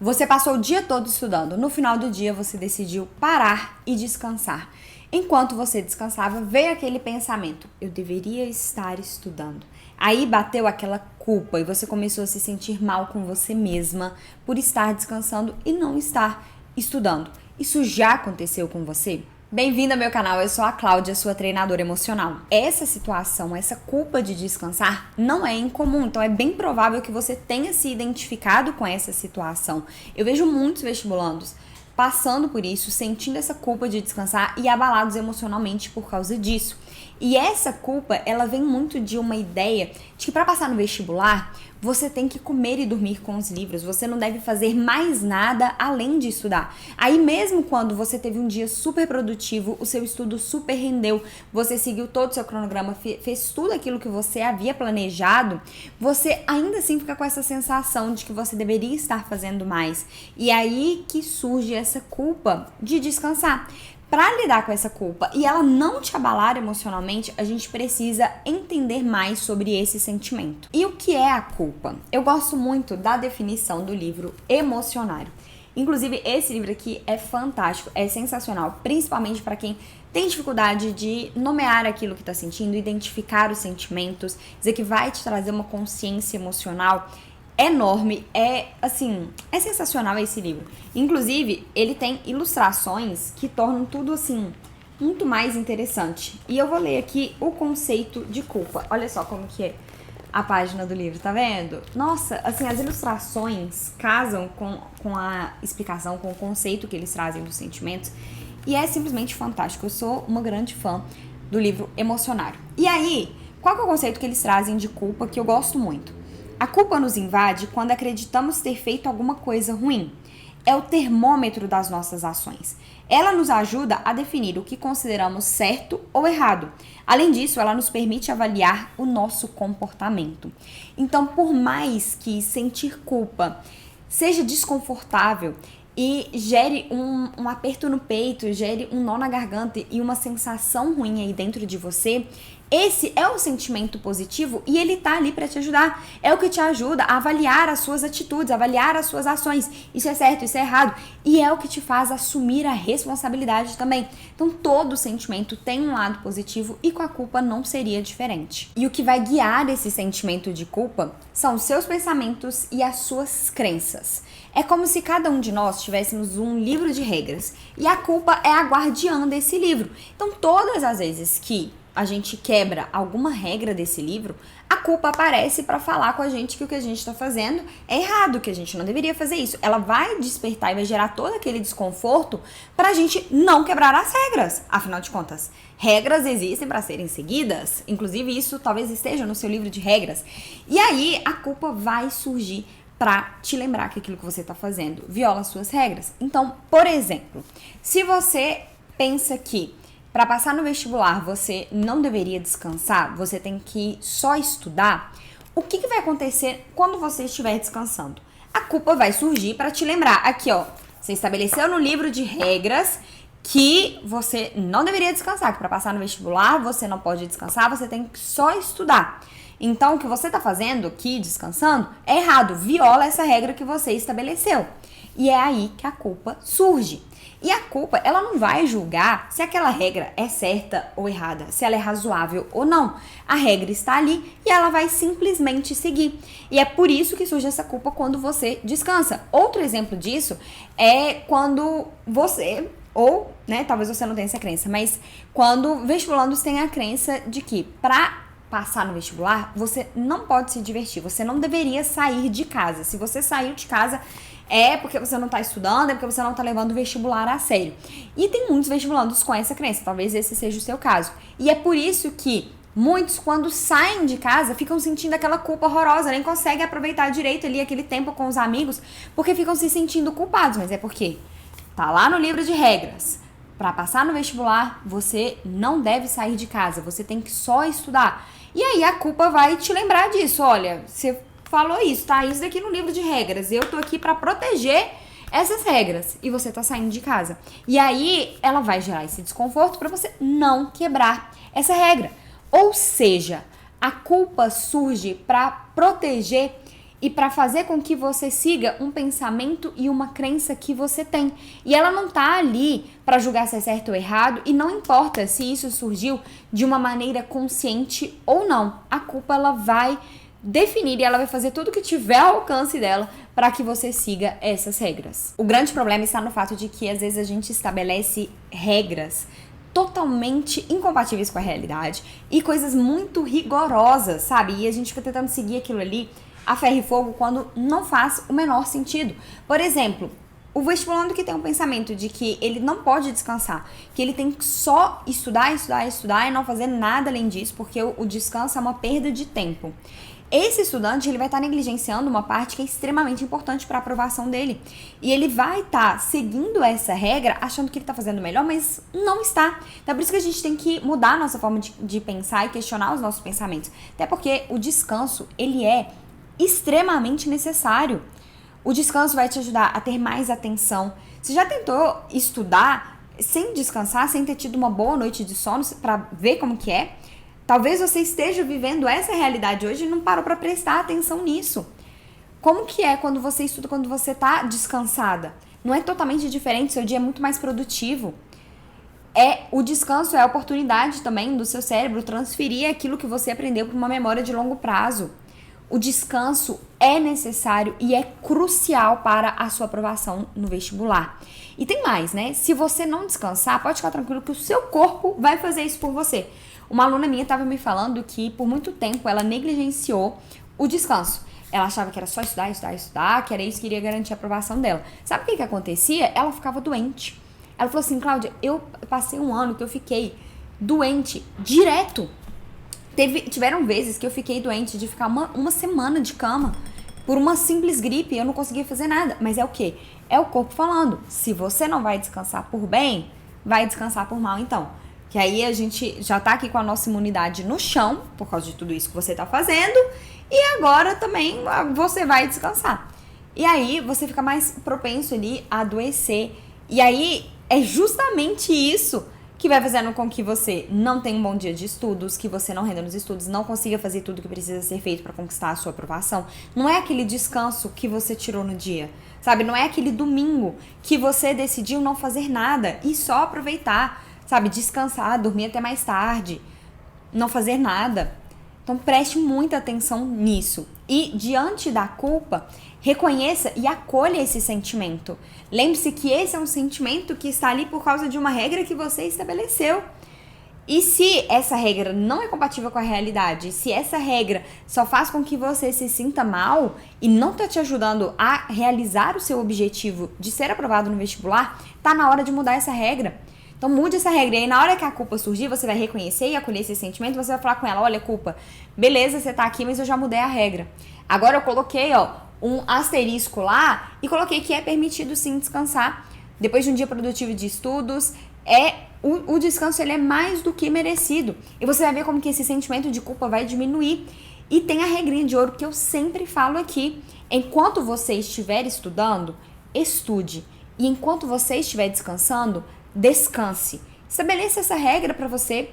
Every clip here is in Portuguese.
Você passou o dia todo estudando. No final do dia, você decidiu parar e descansar. Enquanto você descansava, veio aquele pensamento: eu deveria estar estudando. Aí bateu aquela culpa e você começou a se sentir mal com você mesma por estar descansando e não estar estudando. Isso já aconteceu com você? Bem-vindo ao meu canal, eu sou a Cláudia, sua treinadora emocional. Essa situação, essa culpa de descansar não é incomum, então é bem provável que você tenha se identificado com essa situação. Eu vejo muitos vestibulandos passando por isso, sentindo essa culpa de descansar e abalados emocionalmente por causa disso. E essa culpa, ela vem muito de uma ideia de que para passar no vestibular, você tem que comer e dormir com os livros, você não deve fazer mais nada além de estudar. Aí mesmo quando você teve um dia super produtivo, o seu estudo super rendeu, você seguiu todo o seu cronograma, fez tudo aquilo que você havia planejado, você ainda assim fica com essa sensação de que você deveria estar fazendo mais. E aí que surge essa culpa de descansar. Para lidar com essa culpa e ela não te abalar emocionalmente, a gente precisa entender mais sobre esse sentimento. E o que é a culpa? Eu gosto muito da definição do livro Emocionário. Inclusive, esse livro aqui é fantástico, é sensacional, principalmente para quem tem dificuldade de nomear aquilo que está sentindo, identificar os sentimentos, dizer que vai te trazer uma consciência emocional enorme, é sensacional esse livro. Inclusive, ele tem ilustrações que tornam tudo assim muito mais interessante. E eu vou ler aqui o conceito de culpa. Olha só como que é a página do livro, tá vendo? Nossa, assim, as ilustrações casam com a explicação, com o conceito que eles trazem dos sentimentos. E é simplesmente fantástico. Eu sou uma grande fã do livro Emocionário. E aí, qual que é o conceito que eles trazem de culpa que eu gosto muito? A culpa nos invade quando acreditamos ter feito alguma coisa ruim. É o termômetro das nossas ações. Ela nos ajuda a definir o que consideramos certo ou errado. Além disso, ela nos permite avaliar o nosso comportamento. Então, por mais que sentir culpa seja desconfortável e gere um aperto no peito, gere um nó na garganta e uma sensação ruim aí dentro de você, esse é o sentimento positivo e ele tá ali para te ajudar. É o que te ajuda a avaliar as suas atitudes, avaliar as suas ações. Isso é certo, isso é errado. E é o que te faz assumir a responsabilidade também. Então, todo sentimento tem um lado positivo e com a culpa não seria diferente. E o que vai guiar esse sentimento de culpa são os seus pensamentos e as suas crenças. É como se cada um de nós tivéssemos um livro de regras e a culpa é a guardiã desse livro. Então, todas as vezes que a gente quebra alguma regra desse livro, a culpa aparece para falar com a gente que o que a gente está fazendo é errado, que a gente não deveria fazer isso. Ela vai despertar e vai gerar todo aquele desconforto para a gente não quebrar as regras. Afinal de contas, regras existem para serem seguidas. Inclusive, isso talvez esteja no seu livro de regras. E aí, a culpa vai surgir para te lembrar que aquilo que você está fazendo viola as suas regras. Então, por exemplo, se você pensa que para passar no vestibular você não deveria descansar, você tem que só estudar, o que vai acontecer quando você estiver descansando? A culpa vai surgir para te lembrar. Aqui, ó, você estabeleceu no livro de regras que você não deveria descansar, que para passar no vestibular você não pode descansar, você tem que só estudar. Então, o que você está fazendo aqui, descansando, é errado, viola essa regra que você estabeleceu. E é aí que a culpa surge. E a culpa, ela não vai julgar se aquela regra é certa ou errada, se ela é razoável ou não. A regra está ali e ela vai simplesmente seguir. E é por isso que surge essa culpa quando você descansa. Outro exemplo disso é quando você, ou, né, talvez você não tenha essa crença, mas quando vestibulandos têm a crença de que para passar no vestibular, você não pode se divertir, você não deveria sair de casa. Se você saiu de casa, é porque você não está estudando, é porque você não está levando o vestibular a sério. E tem muitos vestibulandos com essa crença, talvez esse seja o seu caso. E é por isso que muitos, quando saem de casa, ficam sentindo aquela culpa horrorosa, nem conseguem aproveitar direito ali aquele tempo com os amigos, porque ficam se sentindo culpados. Mas é porque tá lá no livro de regras. Para passar no vestibular, você não deve sair de casa, você tem que só estudar. E aí a culpa vai te lembrar disso. Olha, você falou isso, tá? Isso daqui no livro de regras. Eu tô aqui para proteger essas regras e você tá saindo de casa. E aí ela vai gerar esse desconforto para você não quebrar essa regra. Ou seja, a culpa surge para proteger e para fazer com que você siga um pensamento e uma crença que você tem. E ela não tá ali para julgar se é certo ou errado, e não importa se isso surgiu de uma maneira consciente ou não. A culpa ela vai definir e ela vai fazer tudo que tiver ao alcance dela para que você siga essas regras. O grande problema está no fato de que às vezes a gente estabelece regras totalmente incompatíveis com a realidade e coisas muito rigorosas, sabe? E a gente fica tentando seguir aquilo ali a ferro e fogo quando não faz o menor sentido. Por exemplo, o vestibulando que tem um pensamento de que ele não pode descansar, que ele tem que só estudar e não fazer nada além disso, porque o descanso é uma perda de tempo. Esse estudante ele vai estar negligenciando uma parte que é extremamente importante para a aprovação dele. E ele vai estar seguindo essa regra, achando que ele está fazendo melhor, mas não está. Então é por isso que a gente tem que mudar a nossa forma de pensar e questionar os nossos pensamentos. Até porque o descanso, ele é extremamente necessário. O descanso vai te ajudar a ter mais atenção. Você já tentou estudar sem descansar, sem ter tido uma boa noite de sono para ver como que é? Talvez você esteja vivendo essa realidade hoje e não parou para prestar atenção nisso. Como que é quando você estuda, quando você está descansada? Não é totalmente diferente, seu dia é muito mais produtivo. O descanso é a oportunidade também do seu cérebro transferir aquilo que você aprendeu para uma memória de longo prazo. O descanso é necessário e é crucial para a sua aprovação no vestibular. E tem mais, né? Se você não descansar, pode ficar tranquilo que o seu corpo vai fazer isso por você. Uma aluna minha estava me falando que por muito tempo ela negligenciou o descanso. Ela achava que era só estudar, que era isso que iria garantir a aprovação dela. Sabe o que acontecia? Ela ficava doente. Ela falou assim, Cláudia, eu passei um ano que eu fiquei doente direto. Tiveram vezes que eu fiquei doente de ficar uma semana de cama por uma simples gripe, eu não conseguia fazer nada. Mas é o quê? É o corpo falando, se você não vai descansar por bem, vai descansar por mal então. Que aí a gente já tá aqui com a nossa imunidade no chão, por causa de tudo isso que você tá fazendo, e agora também você vai descansar. E aí você fica mais propenso ali a adoecer. E aí é justamente isso que vai fazendo com que você não tenha um bom dia de estudos, que você não renda nos estudos, não consiga fazer tudo que precisa ser feito para conquistar a sua aprovação. Não é aquele descanso que você tirou no dia, sabe? Não é aquele domingo que você decidiu não fazer nada e só aproveitar, sabe? Descansar, dormir até mais tarde, não fazer nada. Então preste muita atenção nisso. E diante da culpa, reconheça e acolha esse sentimento. Lembre-se que esse é um sentimento que está ali por causa de uma regra que você estabeleceu. E se essa regra não é compatível com a realidade, se essa regra só faz com que você se sinta mal e não está te ajudando a realizar o seu objetivo de ser aprovado no vestibular, tá na hora de mudar essa regra. Então mude essa regra. E aí na hora que a culpa surgir, você vai reconhecer e acolher esse sentimento, você vai falar com ela, olha, culpa, beleza, você tá aqui, mas eu já mudei a regra. Agora eu coloquei, um asterisco lá e coloquei que é permitido sim descansar. Depois de um dia produtivo de estudos, o descanso ele é mais do que merecido. E você vai ver como que esse sentimento de culpa vai diminuir. E tem a regrinha de ouro que eu sempre falo aqui. Enquanto você estiver estudando, estude. E enquanto você estiver descansando, descanse. Estabeleça essa regra pra você.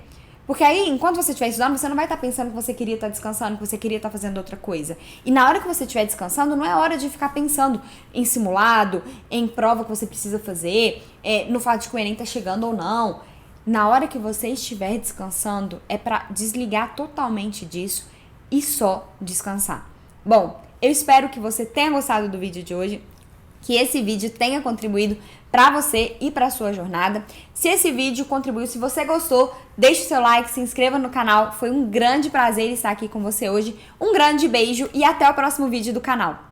Porque aí, enquanto você estiver estudando, você não vai estar pensando que você queria estar descansando, que você queria estar fazendo outra coisa. E na hora que você estiver descansando, não é hora de ficar pensando em simulado, em prova que você precisa fazer, no fato de que o Enem tá chegando ou não. Na hora que você estiver descansando, é pra desligar totalmente disso e só descansar. Bom, eu espero que você tenha gostado do vídeo de hoje, que esse vídeo tenha contribuído para você e para sua jornada. Se esse vídeo contribuiu, se você gostou, deixe seu like, se inscreva no canal. Foi um grande prazer estar aqui com você hoje. Um grande beijo e até o próximo vídeo do canal.